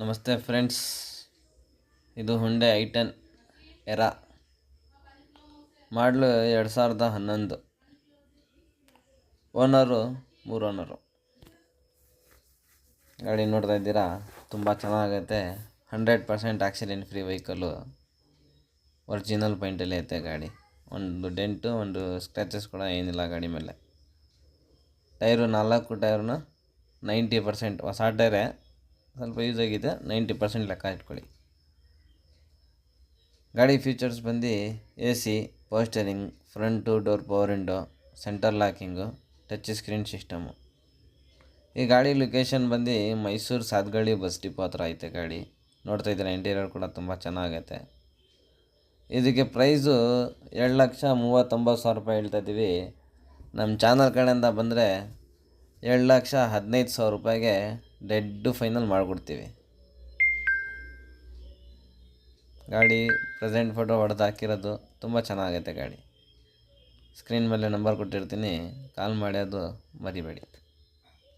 ನಮಸ್ತೆ ಫ್ರೆಂಡ್ಸ್, ಇದು ಹುಂಡೆ ಐ10 ಎರಾ ಮಾಡಲು 2011. Owner 3 owner. ಗಾಡಿ ನೋಡ್ತಾ ಇದ್ದೀರಾ, ತುಂಬ ಚೆನ್ನಾಗೈತೆ. 100% ಆಕ್ಸಿಡೆಂಟ್ ಫ್ರೀ ವೆಹಿಕಲ್ಲು. ಒರಿಜಿನಲ್ ಪೈಂಟಲ್ಲಿ ಐತೆ ಗಾಡಿ. ಒಂದು ಡೆಂಟು, ಒಂದು ಸ್ಕ್ರ್ಯಾಚಸ್ ಕೂಡ ಏನಿಲ್ಲ ಗಾಡಿ ಮೇಲೆ. ಟೈರು 4 ಟೈರ್ನು 90% ಹೊಸ ಟೈರೇ, ಸ್ವಲ್ಪ ಯೂಸ್ ಆಗಿದೆ. 90% ಲೆಕ್ಕ ಇಟ್ಕೊಳ್ಳಿ. ಗಾಡಿ ಫೀಚರ್ಸ್ ಬಂದು AC, power steering, front door power window, centre locking, touch screen system. ಈ ಗಾಡಿ ಲೊಕೇಶನ್ ಬಂದು ಮೈಸೂರು ಸಾತ್ಗಳ್ಳಿ ಬಸ್ ಡಿಪೋ ಹತ್ರ ಐತೆ ಗಾಡಿ. ನೋಡ್ತಾ ಇದ್ದೀರಾ, ಇಂಟೀರಿಯರ್ ಕೂಡ ತುಂಬ ಚೆನ್ನಾಗೈತೆ. ಇದಕ್ಕೆ ಪ್ರೈಸು 2,39,000 ಹೇಳ್ತಾ ಇದ್ದೀವಿ. ನಮ್ಮ ಚಾನಲ್ ಕಡೆಯಿಂದ ಬಂದರೆ 7,15,000 ರೂಪಾಯಿಗೆ ಡೆಡ್ ಫೈನಲ್ ಮಾಡಿಕೊಡ್ತೀವಿ. ಗಾಡಿ ಪ್ರೆಸೆಂಟ್ ಫೋಟೋ ಹೊಡೆದು ಹಾಕಿರೋದು, ತುಂಬ ಚೆನ್ನಾಗೈತೆ ಗಾಡಿ. ಸ್ಕ್ರೀನ್ ಮೇಲೆ ನಂಬರ್ ಕೊಟ್ಟಿರ್ತೀನಿ, ಕಾಲ್ ಮಾಡಿ, ಅದು ಮರಿಬೇಡಿ.